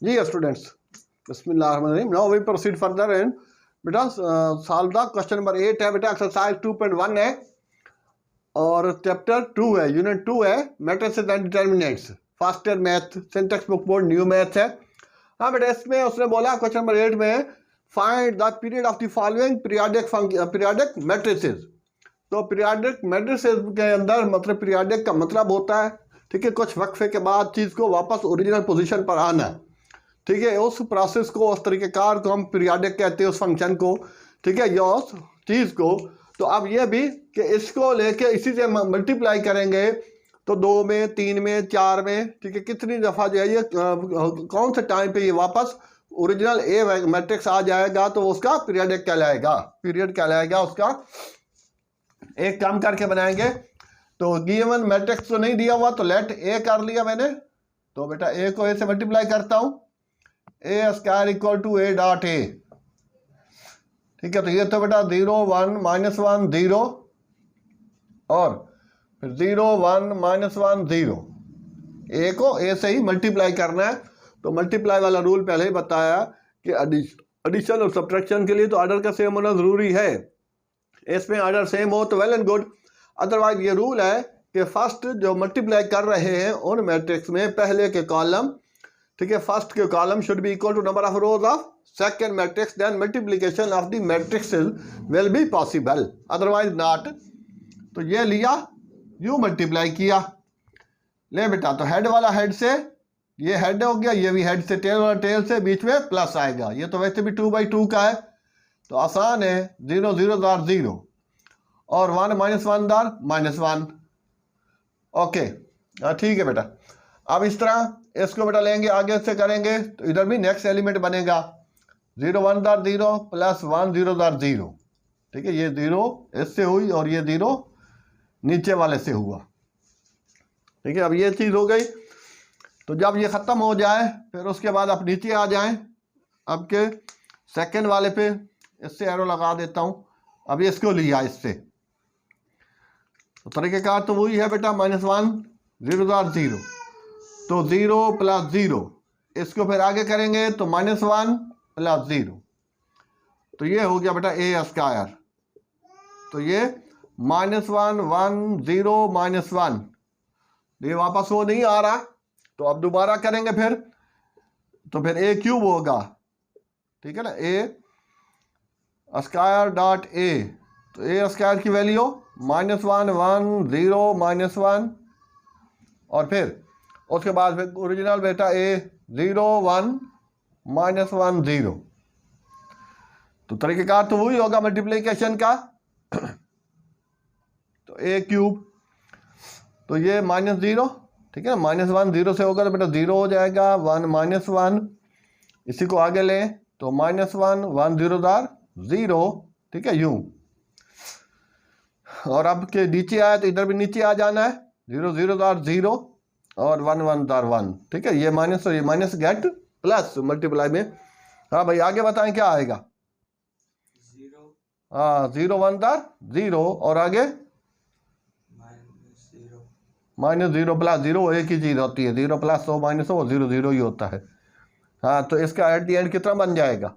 जी students, बिस्मिल्लाहिर्रहमानिर्रहीम। Now we proceed further and बेटा solve the question number 8 है बेटा, एक्सरसाइज 2.1 है और चैप्टर 2 है, यूनिट 2 है, matrices and determinants, first year math, syntax book board, new math है। हाँ बेटा, इसमें उसने बोला क्वेश्चन नंबर 8 में find the period of the following periodic matrices. तो पीरियाडिक मैट्रिसेस के अंदर मतलब पीरियाडिक का मतलब होता है, ठीक है, कुछ वक्फे के बाद चीज़ को वापस ओरिजिनल पोजीशन पर आना, ठीक है, उस प्रोसेस को, उस तरीक़ेकार को हम पीरियाडिक कहते हैं, उस फंक्शन को, ठीक है, या उस चीज़ को। तो अब ये भी कि इसको लेके इसी से मल्टीप्लाई करेंगे तो 2 में, 3 में, 4 में, ठीक है, कितनी दफ़ा जो है ये कौन से टाइम पे ये वापस ओरिजिनल ए मैट्रिक्स आ जाएगा तो उसका पीरियड कहलाएगा उसका। एक काम करके बनाएंगे, तो गिवन मैट्रिक्स तो नहीं दिया हुआ तो लेट ए कर लिया मैंने, तो बेटा ए को ए से मल्टीप्लाई करता हूं, A square equal to A dot A, ठीक है। तो ये तो बेटा 0 1 -1 0 और फिर 0 1 -1 0, ए को ए से ही मल्टीप्लाई करना है। तो मल्टीप्लाई वाला रूल पहले ही बताया कि एडिशन और सब्ट्रैक्शन के लिए तो ऑर्डर का सेम होना ज़रूरी है, इसमें ऑर्डर सेम हो तो वेल एंड गुड, अदरवाइज ये रूल है कि फर्स्ट जो मल्टीप्लाई कर रहे हैं उन मैट्रिक्स में पहले के कॉलम, ठीक है, फर्स्ट के column should be equal to number of rows of second matrix, then multiplication of the matrices will be possible, otherwise not. तो ये लिया, यू मल्टीप्लाई किया, ले बेटा, तो हेड वाला हेड से, ये हेड हो गया, ये भी हेड से, टेल वाला टेल से, बीच में प्लस आएगा, ये तो वैसे भी 2/2 का है तो आसान है, 0 0 दार 0 और 1 -1 दार -1। ओके, ठीक है बेटा। अब इस तरह इसको बेटा लेंगे, आगे से करेंगे तो इधर भी नेक्स्ट एलिमेंट बनेगा, 0 1 दार 0 प्लस 1 0 दार 0, ठीक है, ये 0 इससे हुई और ये 0 नीचे वाले से हुआ, ठीक है। अब ये चीज़ हो गई, तो जब ये ख़त्म हो जाए फिर उसके बाद आप नीचे आ जाएं, अब के सेकंड वाले पे इससे एरो लगा देता हूँ, अब इसको लिया इससे, तो तरीक़ेकार तो वही है बेटा, -1 0 दार 0, तो 0 + 0, इसको फिर आगे करेंगे तो -1 + 0, तो ये हो गया बेटा ए स्क्वायर। तो ये -1 1 0 -1, ये वापस वो नहीं आ रहा, तो अब दोबारा करेंगे फिर, तो फिर ए क्यूब होगा, ठीक है ना, ए स्क्वायर डॉट ए, तो ए स्क्वायर की वैल्यू -1 1 0 -1 और फिर उसके बाद फिर ओरिजिनल बेटा ए 0 1 -1 0, तो तरीक़ेकार तो वही होगा मल्टीप्लिकेशन का। तो ए क्यूब, तो ये -0, ठीक है ना, -1 0 से होगा तो बेटा 0 हो जाएगा, 1 -1, इसी को आगे लें तो -1 1 0 दार 0, ठीक है, यूं, और अब के नीचे आया तो इधर भी नीचे आ जाना है, 0 0 दार 0 और 1 1 दार 1, ठीक है, ये माइनस और ये माइनस गेट प्लस मल्टीप्लाई में। हाँ भाई, आगे बताएं क्या आएगा, 0 1 दार 0 और आगे -0 + 0, एक ही चीज़ होती है, 0 + हो माइनस हो 0 0 ही होता है। हाँ, तो इसका एट दी एंड कितना बन जाएगा,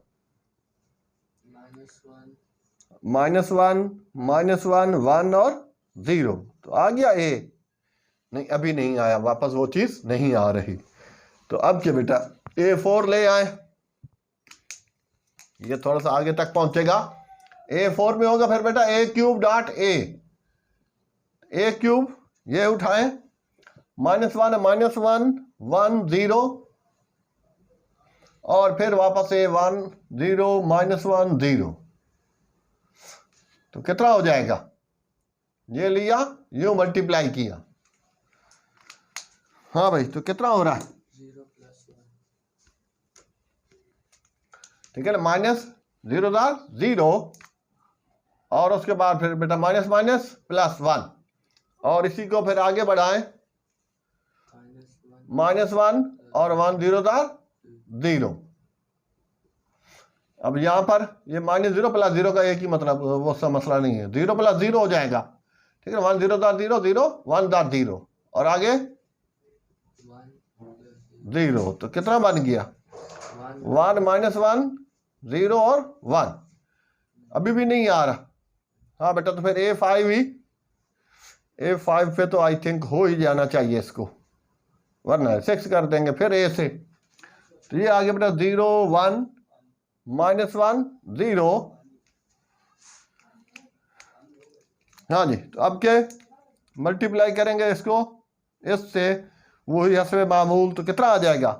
-1 1 और 0, तो आ गया ए, नहीं अभी नहीं आया, वापस वो चीज़ नहीं आ रही, तो अब क्या बेटा A4 ले आए, ये थोड़ा सा आगे तक पहुंचेगा, A4 में होगा फिर बेटा ए क्यूब डॉट ए क्यूब, ये उठाएं, -1 -1 1 0 और फिर वापस ए 1 0 -1 0, तो कितना हो जाएगा, ये लिया, यूं मल्टीप्लाई किया, हाँ भाई, तो कितना हो रहा है, 0 + 1, ठीक है ना, -0 दार 0 और उसके बाद फिर बेटा माइनस +1 और इसी को फिर आगे बढ़ाएं, -1 और 1 0 दार 0। अब यहाँ पर ये -0 + 0 का एक ही मतलब, वो सा मसला नहीं है, 0 + 0 हो जाएगा, ठीक है, 1 0 दार 0 0 1 दार 0 और आगे 0, तो कितना बन गया, 1 माइनस 1 0 और 1 अभी भी नहीं आ रहा। हाँ बेटा, तो फिर A5 पे तो आई थिंक हो ही जाना चाहिए इसको, वरना 6 कर देंगे फिर A से। तो ये आ गया बेटा 0 1 माइनस 1 0। हाँ जी, तो अब क्या मल्टीप्लाई करेंगे इसको इससे, वही हस्बे मामूल, तो कितना आ जाएगा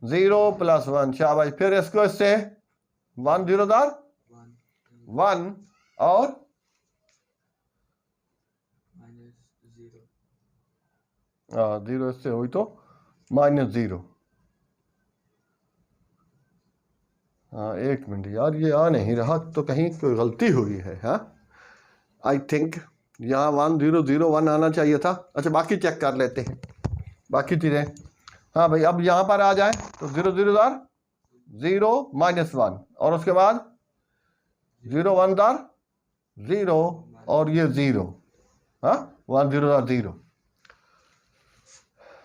0 प्लस 1। शाबाश। फिर इसको इससे 1 0 दार 1 और जीरो इससे हुई तो -0। हाँ एक मिनट यार, ये आ नहीं रहा, तो कहीं कोई गलती हुई है। हाँ आई थिंक यहाँ 1 0 0 1 आना चाहिए था। अच्छा बाकी चेक कर लेते हैं बाकी चीज़ें। हाँ भाई, अब यहाँ पर आ जाए तो 0 0 दार 0 माइनस 1 और उसके बाद 0 1 दार 0 और ये 0। हाँ 1 0 दार 0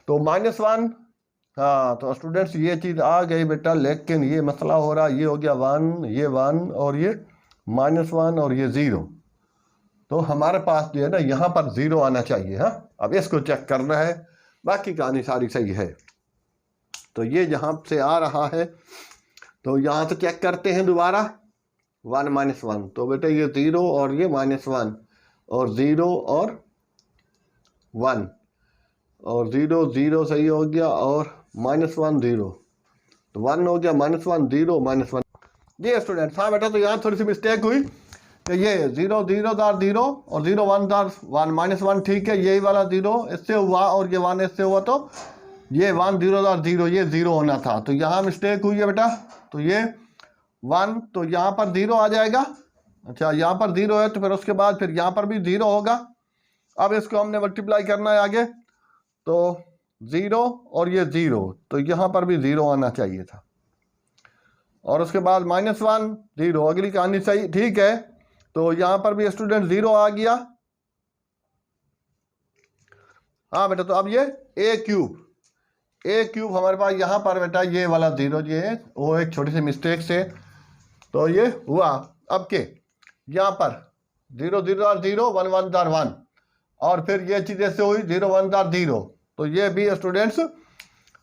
तो -1। हाँ तो स्टूडेंट्स ये चीज़ आ गई बेटा, लेकिन ये मसला हो रहा, ये हो गया 1 ये 1 और ये -1 और ये 0। तो हमारे पास जो है ना यहाँ पर 0 आना चाहिए। हाँ अब इसको चेक करना है, बाकी कहानी सारी सही है। तो ये यहाँ से आ रहा है, तो यहाँ से चेक करते हैं दोबारा 1 माइनस 1। तो बेटा ये 0 और ये -1 और 0 और 1 और 0 0 सही हो गया और -1 0, तो 1 हो गया -1 0 -1। जी स्टूडेंट्स, हाँ बेटा, तो यहाँ थोड़ी सी मिस्टेक हुई कि ये 0 0 दार 0 और 0 1 दार 1 -1, ठीक है, यही वाला 0 इससे हुआ और ये 1 इससे हुआ, तो ये 1 0 दार 0 ये 0 होना था, तो यहाँ मिस्टेक हुई है बेटा। तो ये 1 तो यहाँ पर 0 आ जाएगा। अच्छा यहाँ पर 0 है, तो फिर उसके बाद फिर यहाँ पर भी 0 होगा। अब इसको हमने मल्टीप्लाई करना है आगे, तो 0 और ये 0, तो यहाँ पर भी 0 आना चाहिए था और उसके बाद -1 0, अगली कहानी सही ठीक है। तो यहाँ पर भी स्टूडेंट 0 आ गया। हाँ बेटा, तो अब ये a क्यूब हमारे पास यहाँ पर बेटा ये वाला 0, ये वो एक छोटी सी मिस्टेक से तो ये हुआ। अब के यहाँ पर 0 0 दार 0 1 1 दार 1 और फिर ये चीज़ ऐसे हुई 0 1 दार 0, तो ये भी स्टूडेंट्स,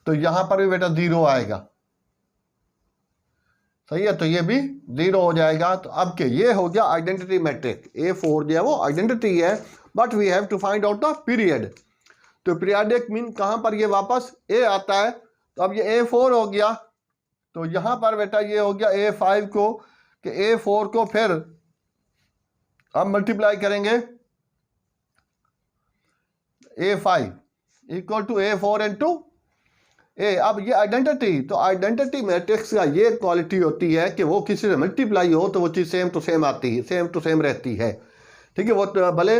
तो यहाँ पर भी बेटा 0 आएगा। सही है, तो ये भी 0 हो जाएगा। तो अब के ये हो गया आइडेंटिटी मैट्रिक्स। A4 जो है वो आइडेंटिटी है, but we have to find out the period. तो पीरियडिक मीन कहाँ पर ये वापस A आता है। तो अब ये A4 हो गया, तो यहाँ पर बेटा ये हो गया A5 को, कि A4 को फिर हम मल्टीप्लाई करेंगे A5 equal to A4 into A। अब ये आइडेंटिटी, तो आइडेंटिटी मैट्रिक्स का ये क्वालिटी होती है कि वो किसी से मल्टीप्लाई हो तो वो चीज़ सेम टू सेम आती है, सेम टू सेम रहती है। ठीक है, वो भले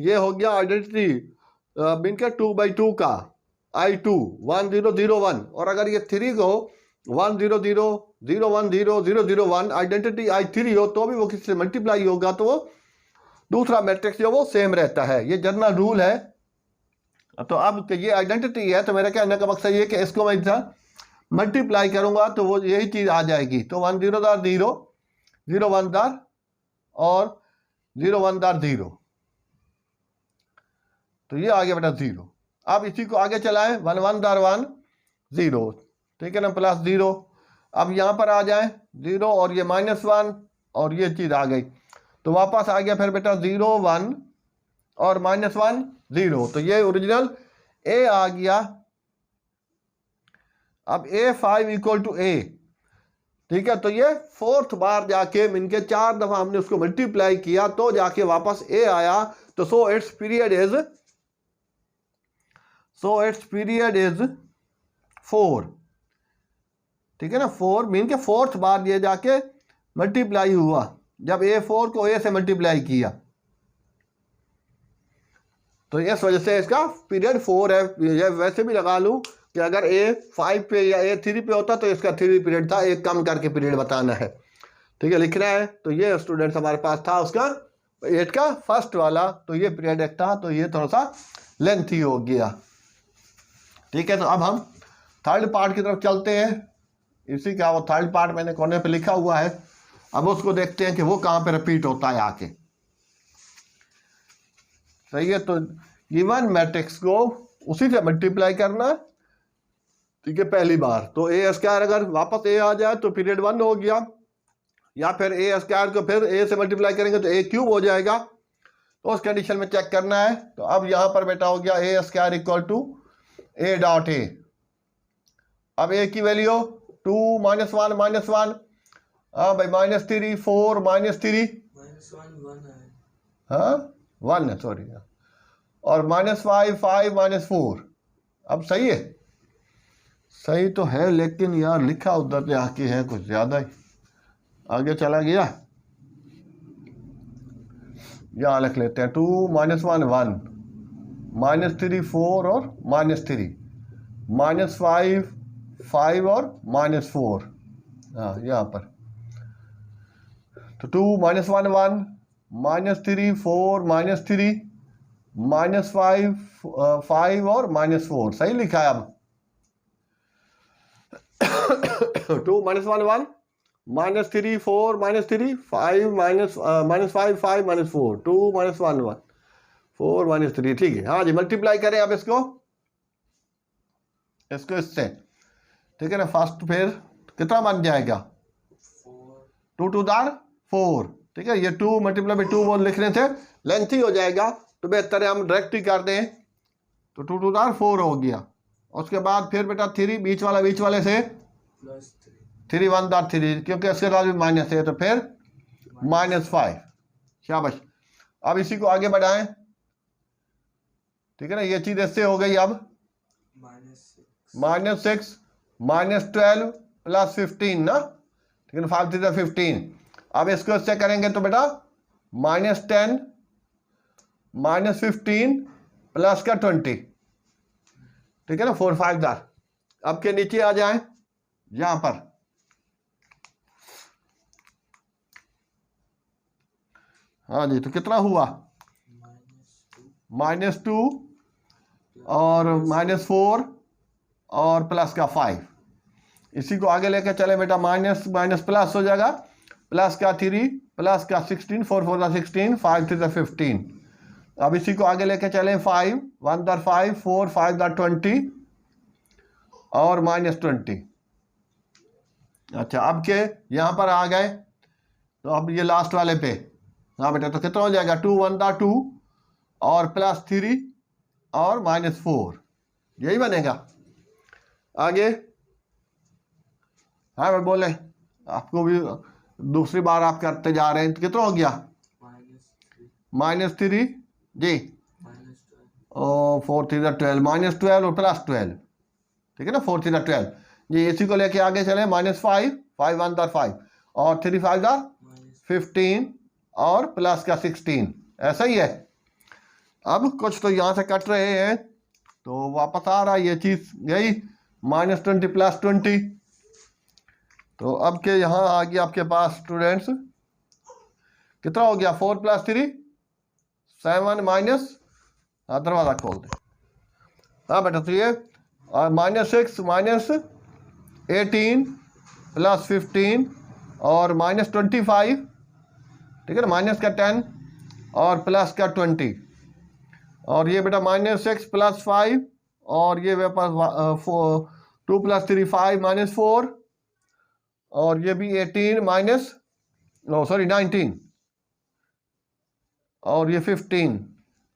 ये हो गया आइडेंटिटी बिनके 2/2 का I2 1 0 0 1, और अगर ये 3 को 1 0 0 0 1 0 0 0 1 आइडेंटिटी I3 हो तो भी वो किसी से मल्टीप्लाई होगा, तो वो दूसरा मैट्रिक्स जो वो सेम रहता है। ये जनरल रूल है। तो अब ये आइडेंटिटी है, तो मेरा कहने का मकसद ये कि इसको मैं इधर मल्टीप्लाई करूंगा तो वो यही चीज़ आ जाएगी। तो 1 0 दार 0 0 1 दार और 0 1 दार 0, तो ये आ गया बेटा 0। अब इसी को आगे चलाएं 1 1 दार 1 0, ठीक है ना, प्लस 0। अब यहाँ पर आ जाए 0 और ये -1 और ये चीज़ आ गई, तो वापस आ गया फिर बेटा 0 1 और -1 0, तो ये ओरिजिनल A आ गया। अब A5 इक्वल टू A, ठीक है, तो ये 4th बार जाके इनके 4 दफा हमने उसको मल्टीप्लाई किया तो जाके वापस A आया। तो सो इट्स पीरियड इज 4, ठीक है ना, 4 मीन के 4th बार ये जाके मल्टीप्लाई हुआ जब A4 को A से मल्टीप्लाई किया, तो इस वजह से इसका पीरियड 4 है। ये वैसे भी लगा लूँ कि अगर A5 पे या A3 पे होता तो इसका 3 पीरियड था, एक कम करके पीरियड बताना है, ठीक है, लिखना है। तो ये स्टूडेंट्स हमारे पास था उसका 8 का फर्स्ट वाला, तो ये पीरियड एक था, तो ये थोड़ा सा लेंथी हो गया, ठीक है। तो अब हम थर्ड पार्ट की तरफ चलते हैं। इसी का वो थर्ड पार्ट मैंने कोने पे लिखा हुआ है, अब उसको देखते हैं कि वो कहाँ पे रिपीट होता है आके। सही है, तो गिवन मैट्रिक्स को उसी से मल्टीप्लाई करना, ठीक है, पहली बार। तो ए स्क्वायर अगर वापस ए आ जाए तो पीरियड 1 हो गया, या फिर ए स्क्वायर को फिर ए से मल्टीप्लाई करेंगे तो ए क्यूब हो जाएगा। तो उस कंडीशन में चेक करना है। तो अब यहां पर बेटा हो गया a square equal to A dot a. अब ए की वैल्यू 2 -1 -1, हाँ भाई, -3 4 -3 हाँ 1 है, सॉरी, और -5 5 -4। अब सही है, सही तो है, लेकिन यार लिखा उधर से आके है कुछ ज्यादा ही आगे चला गया। यहाँ लिख लेते हैं 2 -1 1 -3 4 और -3 -5 5 और -4, हाँ यहाँ पर। तो 2 -1 1 -3 4 -3 -5 5 और -4 सही लिखा है। अब 2 -1 1 -3 4 -3 5 -5 5 -4 2 -1 1 4 -3, ठीक है। हाँ जी, मल्टीप्लाई करें अब इसको इससे, ठीक है ना। फर्स्ट फिर कितना बन जाएगा 2 2 4, ठीक है। ये 2 मल्टीप्लाई बाई 2 वो लिखने थे, लेंथी हो जाएगा, तो बेहतर है हम डायरेक्ट ही कर दें। तो 2 2 4 हो गया। उसके बाद फिर बेटा 3 बीच वाले से +3 1 3, क्योंकि इसके बाद भी माइनस है, तो फिर -5। शाबाश। अब इसी को आगे बढ़ाएं, ठीक है ना। ये चीज इससे हो गई। अब -6 -12 +15 ना, ठीक है, 5 3 15। अब इसको इससे करेंगे तो बेटा -10 -15 प्लस का 20, ठीक है ना, 4 5 दार। अब के नीचे आ जाएं यहां पर, हाँ जी, तो कितना हुआ -2 और -4 और प्लस का 5। इसी को आगे लेकर चले बेटा, माइनस माइनस प्लस हो जाएगा, प्लस का 3 प्लस का 16 4 4 16 5 3 15। अब इसी को आगे लेकर चले 5 1 5 4 5 20 और -20। अच्छा, अब के यहाँ पर आ गए, तो अब ये लास्ट वाले पे, हाँ बेटा, तो कितना हो जाएगा 2 1 2 और +3 और -4, यही बनेगा। आगे हाँ मैं बोले, आपको भी दूसरी बार आप करते जा रहे हैं, तो कितना हो गया -3 जी, और 4 3 12 -12 और +12, ठीक है ना, 4 3 12 जी। इसी को लेके आगे चले -5 5 1 5 और 3 5 15 और प्लस का 16, ऐसा ही है। अब कुछ तो यहाँ से कट रहे हैं, तो वापस आ रहा है ये चीज, यही -20 +20। तो अब के यहाँ आ गया आपके पास स्टूडेंट्स, कितना हो गया 4 +3 7 माइनस, हाँ दरवाजा खोल दे, हाँ बेटा, तो ये -6 -18 +15 और -25, ठीक है ना, माइनस का 10 और प्लस का 20। और ये बेटा -6 +5 और ये मेरे पास 2 + 3 5 -4 और ये भी 18 19 और ये 15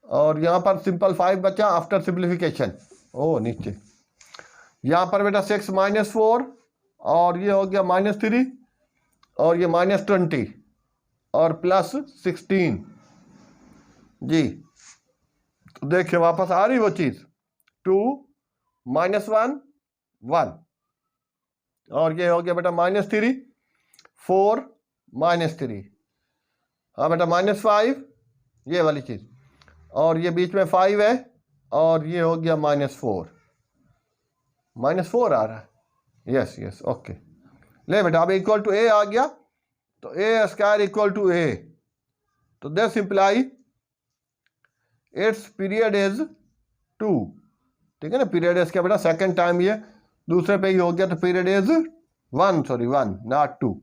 और यहाँ पर सिंपल 5 बचा आफ्टर सिंप्लीफिकेशन। ओ नीचे यहाँ पर बेटा 6 -4 और ये हो गया -3 और ये -20 और +16 जी। तो देखिए वापस आ रही वो चीज, 2 -1 1 और ये हो गया बेटा -3 4 -3, हाँ बेटा -5 ये वाली चीज, और ये बीच में 5 है और ये हो गया -4 आ रहा है, यस यस ओके। ले बेटा, अब इक्वल टू ए आ गया, तो ए स्क्वायर इक्वल टू ए, तो this imply it's period is 2, ठीक है ना, पीरियड इसका बेटा सेकंड टाइम ये दूसरे पे ही हो गया, तो पीरियड इज 1 नॉट 2।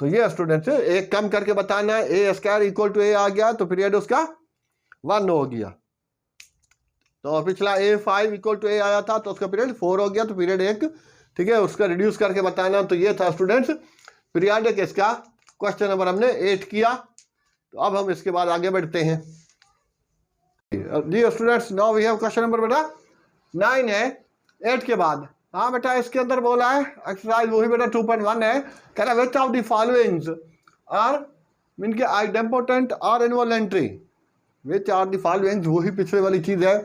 तो ये स्टूडेंट्स एक कम करके बताना है, ए स्क्वायर इक्वल टू ए आ गया तो पीरियड उसका 1 हो गया। तो पिछला A5 इक्वल टू ए आया था तो उसका पीरियड 4 हो गया, तो पीरियड 1, ठीक है, उसका रिड्यूस करके बताना। तो ये था स्टूडेंट्स पीरियडिक इसका क्वेश्चन नंबर हमने 8 किया। तो अब हम इसके बाद आगे बढ़ते हैं। जी students, now we have question number बेटा 9 है 8 के बाद। हाँ बेटा, इसके अंदर बोला है एक्सरसाइज वही बेटा 2.1 है, कह रहा है which of the followings are mean के आइडेम्पोटेंट और involutory, which are the followings, वही पिछले वाली चीज़ है।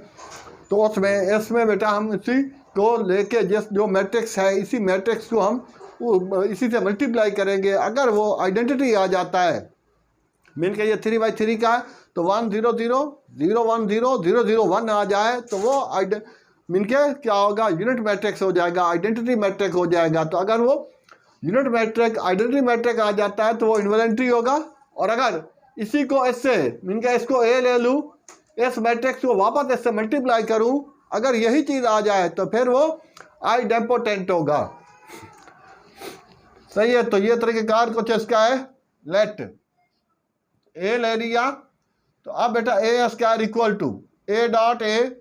तो उसमें इसमें बेटा हम इसी को लेके जिस जो मैट्रिक्स है इसी मैट्रिक्स को हम इसी से मल्टीप्लाई करेंगे। अगर वो आइडेंटिटी आ जाता है, मीन के ये 3/3 का है, तो 1 0 0 0 1 0 0 0 1 आ जाए तो वो मीन के क्या होगा, यूनिट मैट्रिक्स हो जाएगा, आइडेंटिटी मैट्रिक्स हो जाएगा। तो अगर वो यूनिट मैट्रिक आइडेंटिटी मैट्रिक आ जाता है तो वो इन्वॉलेंट्री होगा। और अगर इसी को इससे मीन के इसको ए ले लूँ, इस मैट्रिक्स को वापस इससे मल्टीप्लाई करूँ, अगर यही चीज़ आ जाए तो फिर वो आइडेम्पोटेंट होगा। सही है। तो ये तरीकेकार कुछ इसका है। लेट ए ले लिया, तो अब बेटा a square equal to A dot a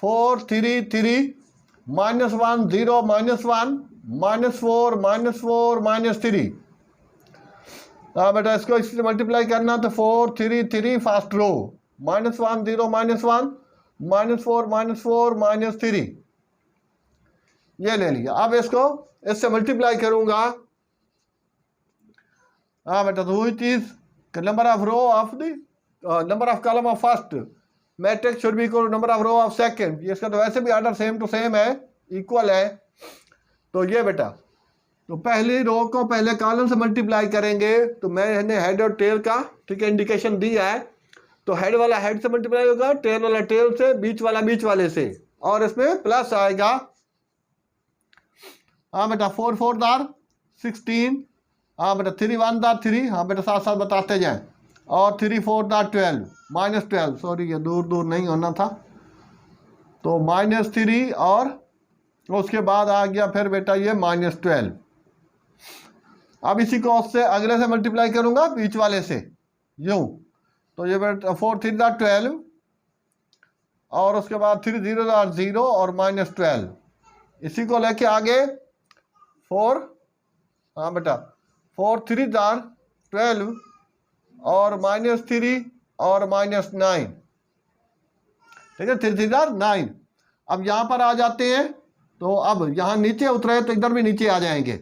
4 3 3 -1 0 -1 -4 -4 -3। हाँ बेटा, इसको इससे मल्टीप्लाई करना, तो 4 3 3 फर्स्ट रो -1 0 -1 -4 -4 -3, ये ले लिया। अब इसको इससे मल्टीप्लाई करूंगा। हाँ बेटा, तो वही चीज number of row of the number of column of first matrix should be equal number of row of second. ये इसका तो वैसे भी ऑर्डर सेम टू सेम है, इक्वल है। तो ये बेटा, तो पहली रो को पहले कॉलम से मल्टीप्लाई करेंगे। तो मैंने हेड और टेल का ठीक है इंडिकेशन दिया है। तो हेड वाला हेड से मल्टीप्लाई होगा, टेल वाला टेल से, बीच वाला बीच वाले से, और इसमें प्लस आएगा। हाँ बेटा, 4 4 दार 16। हाँ बेटा, 3 1 दार 3। हाँ बेटा, साथ साथ बताते जाएं। और 3 4 दार 12 -12, सॉरी ये दूर दूर नहीं होना था। तो -3 और उसके बाद आ गया फिर बेटा ये -12। अब इसी को उससे अगले से मल्टीप्लाई करूंगा बीच वाले से, यूं। तो ये बेटा 4 3 दार 12 और उसके बाद 3 0 दार 0 और -12। इसी को लेके आगे 4, हाँ बेटा 4 3 दार 12 और -3 और -9, ठीक है, 3 3 दार 9। अब यहाँ पर आ जाते हैं। तो अब यहाँ नीचे उतरे तो इधर भी नीचे आ जाएंगे।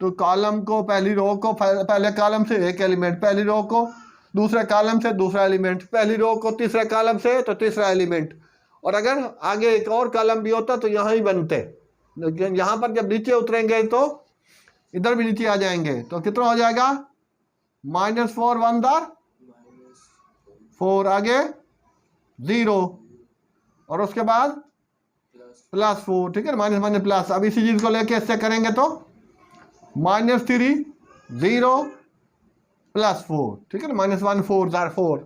तो कॉलम को पहली रो को पहले कॉलम से एक एलिमेंट, पहली रो को दूसरे कॉलम से दूसरा एलिमेंट, पहली रो को तीसरे कॉलम से तो तीसरा एलिमेंट। और अगर आगे एक और कॉलम भी होता तो यहाँ ही बनते, लेकिन यहाँ पर जब नीचे उतरेंगे तो इधर भी नीचे आ जाएंगे। तो कितना हो जाएगा, -4 1 दार 4, आगे 0 और उसके बाद +4, ठीक है, माइनस माइनस प्लस। अब इसी चीज को लेके इससे करेंगे तो -3 0 +4, ठीक है ना, -1 4 दार 4।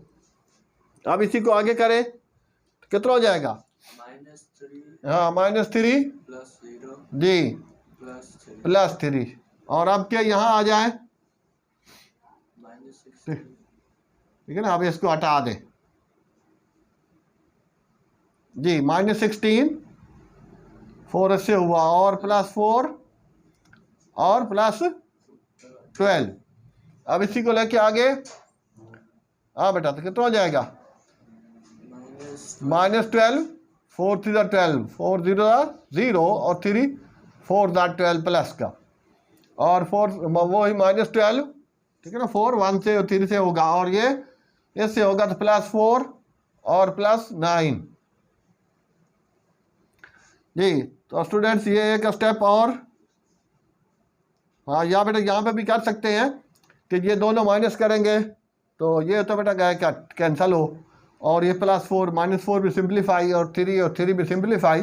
अब इसी को आगे करें तो कितना हो जाएगा, -3, हाँ -3 जी +3। और अब क्या यहाँ आ जाए, ठीक है ना। अब इसको हटा दें जी, -16 4 इससे हुआ और +4 और +12। अब इसी को लेके आगे, हाँ बेटा, तो कितना हो जाएगा, -12 4 3 12 4 0 0 और 3 4 12 प्लस का, और 4 वो ही -12, ठीक है ना, 4 1 से 3 से होगा, और ये इससे होगा तो +4 और +9 जी। तो स्टूडेंट्स ये एक स्टेप और, हाँ या बेटा यहाँ पे भी कर सकते हैं कि ये दोनों माइनस करेंगे तो ये तो बेटा गया क्या कैंसिल हो, और ये +4 -4 भी सिंप्लीफाई और 3 भी सिंप्लीफाई।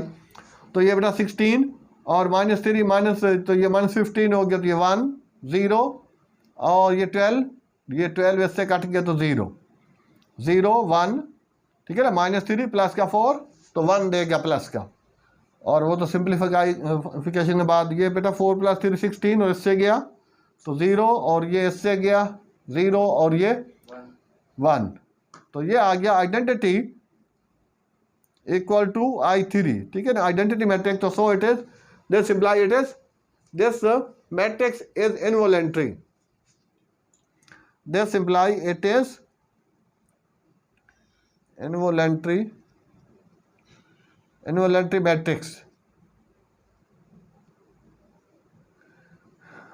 तो ये बेटा 16 और -3 माइनस, तो ये -15 हो गया, तो ये 1 0 और ये 12 इससे कट गया तो 0 0 1, ठीक है ना, -3 प्लस का 4 तो 1 दे गया प्लस का, और वो तो सिंप्लीफिकेशन के बाद ये बेटा 4 + 3 16, और इससे गया तो 0, और ये इससे गया 0, और ये 1। तो ये आ गया आइडेंटिटी इक्वल टू I3, ठीक है ना, आइडेंटिटी मैट्रिक्स। तो so it is this imply it is this matrix is involuntary, this imply it is involutory matrix.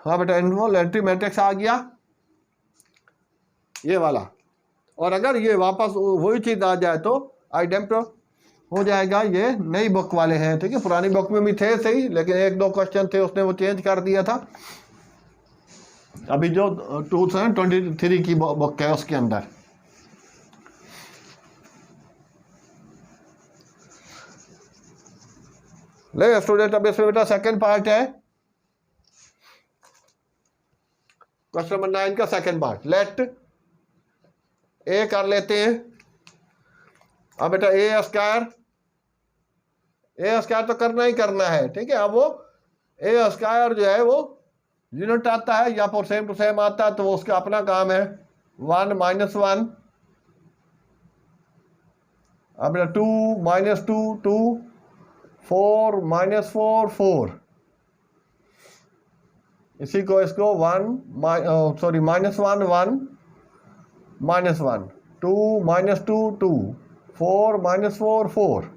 हाँ बेटा, इनवॉलेंट्री मैट्रिक्स आ गया ये वाला, और अगर ये वापस वही चीज आ जाए तो आइडेम्प्टो हो जाएगा। ये नई बुक वाले हैं, ठीक है, पुरानी बुक में भी थे सही, लेकिन 1-2 क्वेश्चन थे उसने वो चेंज कर दिया था। अभी जो 2023 की बुक है उसके अंदर। ले स्टूडेंट, अब इसमें बेटा सेकंड पार्ट है, क्वेश्चन नंबर 9 का सेकंड पार्ट। लेट ए कर लेते हैं। अब बेटा ए स्क्वायर तो करना ही करना है, ठीक है। अब वो ए स्क्वायर जो है वो यूनिट आता है या फिर सेम टू सेम आता है, तो वो उसका अपना काम है। 1 - 1, अब बेटा 2 - 2 2, 4 - 4 4, इसी को इसको -1 1 -1 2 - 2 2, 4 - 4 4।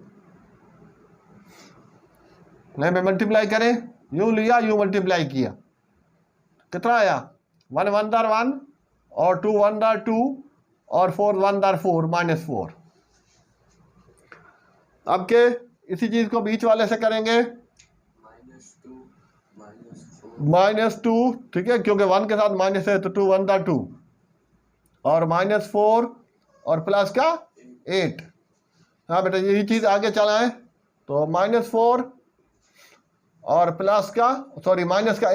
नहीं मैं मल्टीप्लाई करें, यू लिया यू मल्टीप्लाई किया, कितना आया 1 1 दार 1 और 2 1 दार 2 और 4 1 दार 4 -4। अब के इसी चीज को बीच वाले से करेंगे -2, ठीक है, क्योंकि 1 के साथ माइनस है तो 2 1 दार 2 और -4 और प्लस का 8। हाँ बेटा यही चीज आगे चलाएं तो -4 और प्लस का माइनस का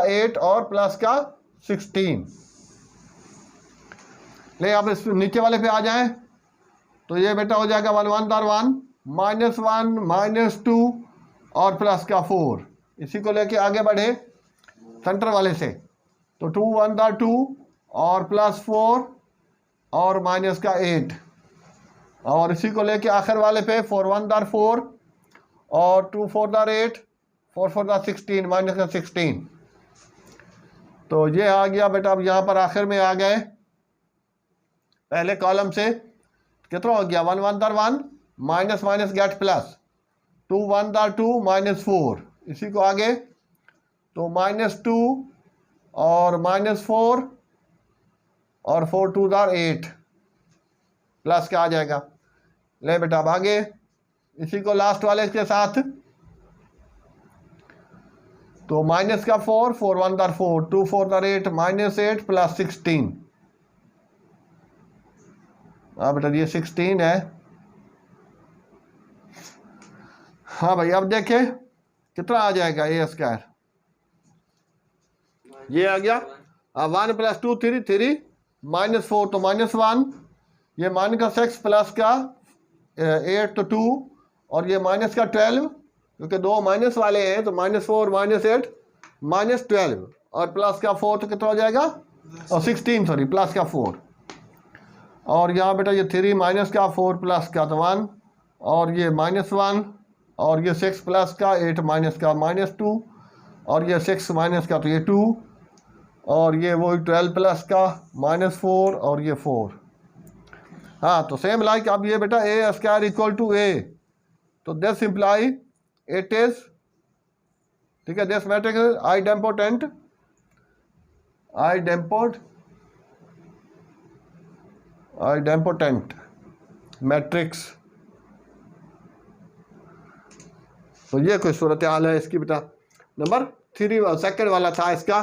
8, और प्लस का 16। ले अब इस नीचे वाले पे आ जाएं तो ये बेटा हो जाएगा 1 1 दार 1 -1 -2 और प्लस का 4। इसी को लेके आगे बढ़े सेंटर वाले से, तो 2 1 दार 2 और प्लस 4 और माइनस का 8, और इसी को लेके आखिर वाले पे 4 1 दार 4 और 2 4 दार 8 4 4 दार 16 माइनस का 16। तो ये आ गया बेटा। अब यहाँ पर आखिर में आ गए पहले कॉलम से, कितना हो गया 1 1 दार 1 माइनस माइनस गेट प्लस, 2 1 दार 2 -4, इसी को आगे तो -2 और -4 और 4 2 दार 8 प्लस का आ जाएगा। ले बेटा अब आगे इसी को लास्ट वाले के साथ, तो माइनस का 4 4 1 दार 4 2 4 दार 8 -8 प्लस 16। हाँ बेटा ये 16 है। हाँ भाई अब देखें कितना आ जाएगा ए स्क्वायर, ये आ गया 1 + 2 3 3 -4 तो -1, ये -6 प्लस का 8 तो 2, और ये माइनस का 12 क्योंकि दो माइनस वाले हैं तो -4 -8 -12 और प्लस का 4 तो कितना हो जाएगा और 16 प्लस का 4, और यहाँ बेटा ये 3 माइनस का 4 प्लस का तो 1, और ये -1, और ये 6 प्लस का 8 माइनस का -2, और ये 6 माइनस का तो ये 2, और ये वही 12 प्लस का -4 और ये 4। हाँ तो सेम लाइक अब ये बेटा ए स्क्वायर इक्वल टू ए, तो दिस इम्प्लाई इट इज, ठीक है, दिस मैट्रिक्स आइडेम्पोटेंट मैट्रिक्स। तो ये कोई सूरत हाल है इसकी बेटा। नंबर 3 सेकंड वाला था इसका,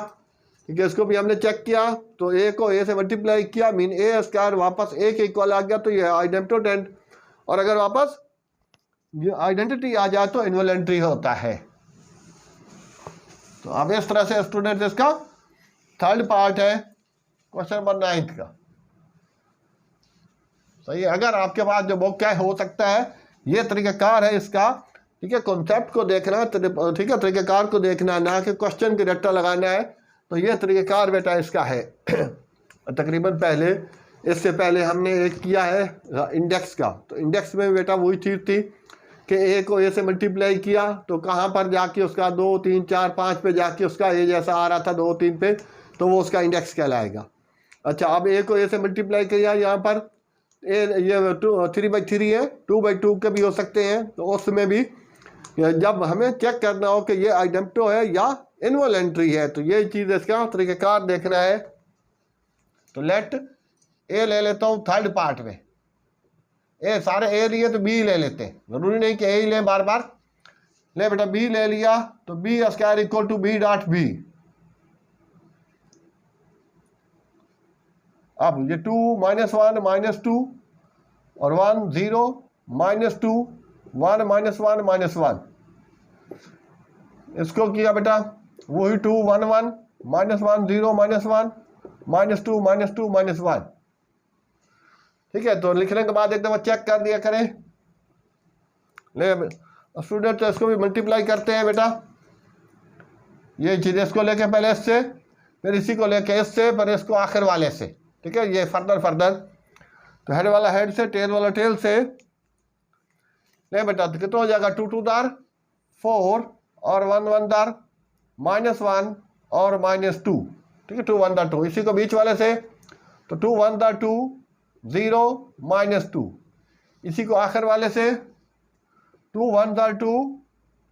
ठीक है, इसको भी हमने चेक किया तो ए को ए से मल्टीप्लाई किया, मीन ए स्क्वायर वापस ए के इक्वल आ गया, तो ये आइडेम्पोटेंट, और अगर वापस ये आइडेंटिटी आ जाए तो इनवॉलेंट्री होता है। तो अब इस तरह से स्टूडेंट इसका थर्ड पार्ट है क्वेश्चन नंबर 9 का। सही है। अगर आपके पास जो बुक क्या हो सकता है, ये तरीक़ाकार है इसका, ठीक है, कॉन्सेप्ट को देखना, ठीक है, तरीक़ाकार को देखना, ना कि क्वेश्चन के रट्टा लगाना है। तो ये तरीक़ाकार बेटा इसका है। तकरीबन पहले, इससे पहले हमने एक किया है इंडेक्स का। तो इंडेक्स में बेटा वही चीज़ थी कि ए को ए से मल्टीप्लाई किया तो कहाँ पर जाके उसका 2 3 4 5 पे जाके उसका ए जैसा आ रहा था 2 3 पे, तो वो उसका इंडेक्स कहलाएगा। अच्छा, अब ए को ए से मल्टीप्लाई किया, यहाँ पर ए ये 3/3 है, 2/2 के भी हो सकते हैं। तो उसमें भी जब हमें चेक करना हो कि ये आइडेंटिटी है या इनवॉलेंट्री है, तो ये चीज़ इसका तरीक़ाकार देखना है। तो लेट ए ले लेता हूँ थर्ड पार्ट में, ए सारे ए लिए तो बी ले लेते हैं, ज़रूरी नहीं कि ए ही लें बार बार। ले बेटा बी ले लिया, तो B square equal to B dot B. अब ये 2 -1 -2 और 1 0 -2 1 -1 -1, इसको किया बेटा वही 2 1 1 -1 0 -1 -2 -1। ठीक है, तो लिखने के बाद एक दफ़ा चेक कर दिया करें। ले स्टूडेंट, तो इसको भी मल्टीप्लाई करते हैं बेटा, ये चीज़ इसको लेके पहले इससे, फिर इसी को लेके इससे, फिर इसको आखिर वाले से। ठीक है, ये फर्दर। तो हेड वाला हेड से, टेल वाला टेल से। ले बेटा, तो कितना हो जाएगा, 2 2 दार 4 और 1 1 दार -1 और -2। ठीक है, 2 1 दार 2, इसी को बीच वाले से, तो 2 1 दार 2 0 -2, इसी को आखिर वाले से 2 1 दार 2,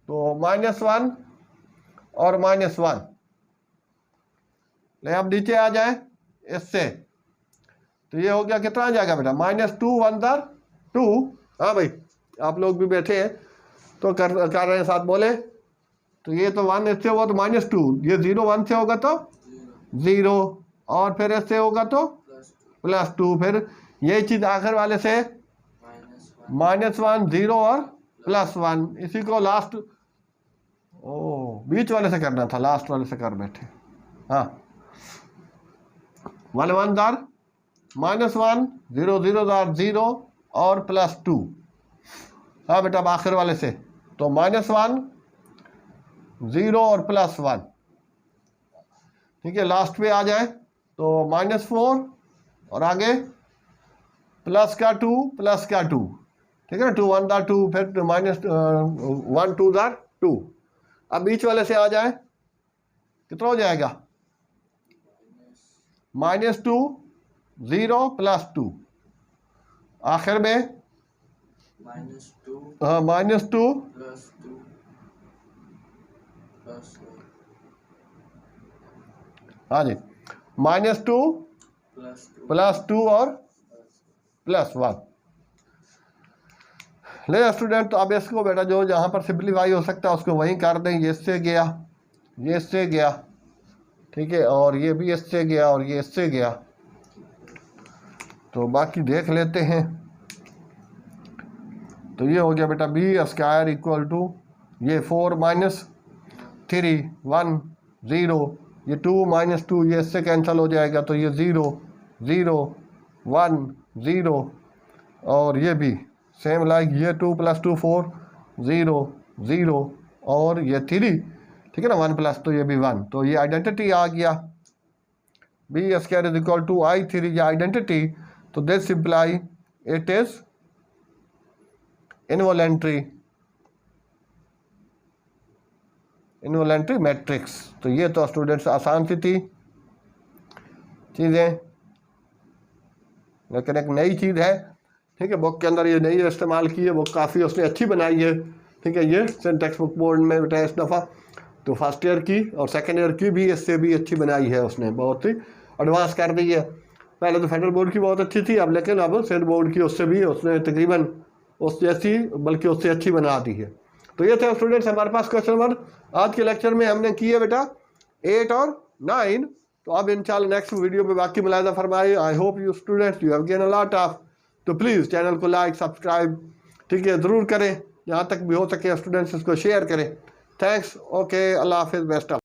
तो -1 और -1। ले अब नीचे आ जाए इससे, तो ये हो गया, कितना आ जाएगा बेटा, -2 1 दार 2। हाँ भाई, आप लोग भी बैठे हैं तो कर रहे हैं, साथ बोले। तो ये तो 1 इससे होगा तो -2, ये 0 1 से होगा तो 0, और फिर इससे होगा तो +2, फिर ये चीज़ आखिर वाले से -1 0 और +1, इसी को लास्ट बीच वाले से करना था, लास्ट वाले से कर बैठे। हाँ, 1 1 दार -1 0 0 दार 0 और +2। हाँ बेटा, अब आखिर वाले से, तो -1 0 और +1। ठीक है, लास्ट पे आ जाए तो -4 और आगे +2 +2। ठीक है ना, 2 1 दार 2, फिर -1 2 दार 2। अब बीच वाले से आ जाए, कितना हो जाएगा, -2 0 +2, आखिर में -2 हाँ जी, -2 +2 और +1। ले स्टूडेंट, तो अब इसको बेटा जो जहाँ पर सिंप्लीफाई हो सकता है उसको वहीं कर दें। ये इससे गया, ये इससे गया, ठीक है, और ये भी इससे गया और ये इससे गया। तो बाकी देख लेते हैं। तो ये हो गया बेटा बी स्क्वायर इक्वल टू ये 4 -3 1 0, ये 2 -2, ये इससे कैंसिल हो जाएगा, तो ये 0 0 1 0, और ये भी सेम लाइक ये 2 + 2 4 0 0 और ये 3। ठीक है ना, 1 +, तो ये भी 1। तो ये आइडेंटिटी आ गया, B square is equal to I3, ये आइडेंटिटी। तो this imply it is involutory matrix. तो ये तो स्टूडेंट्स आसान सी थी चीज़ें, लेकिन एक नई चीज़ है। ठीक है, बुक के अंदर ये नई इस्तेमाल की है, बुक काफ़ी उसने अच्छी बनाई है। ठीक है, ये टेक्स्ट बुक बोर्ड में बेटा इस दफ़ा तो फर्स्ट ईयर की और सेकेंड ईयर की भी इससे भी अच्छी बनाई है उसने, बहुत ही एडवांस कर दी है। पहले तो फेडरल बोर्ड की बहुत अच्छी थी, अब लेकिन अब स्टेट बोर्ड की उससे भी उसने तकरीबन उस जैसी बल्कि उससे अच्छी बना दी है। तो ये थे स्टूडेंट्स हमारे पास क्वेश्चन नंबर। आज के लेक्चर में हमने किए बेटा 8 और 9। तो अब इंशाल्लाह नेक्स्ट वीडियो में बाकी मुलाहिजा फरमाइए। I hope you students you have gain a lot of. तो प्लीज़ चैनल को लाइक सब्सक्राइब ठीक है ज़रूर करें, जहाँ तक भी हो सके स्टूडेंट्स इसको शेयर करें। थैंक्स, ओके, अल्लाह हाफिज़, बेस्ट ऑफ।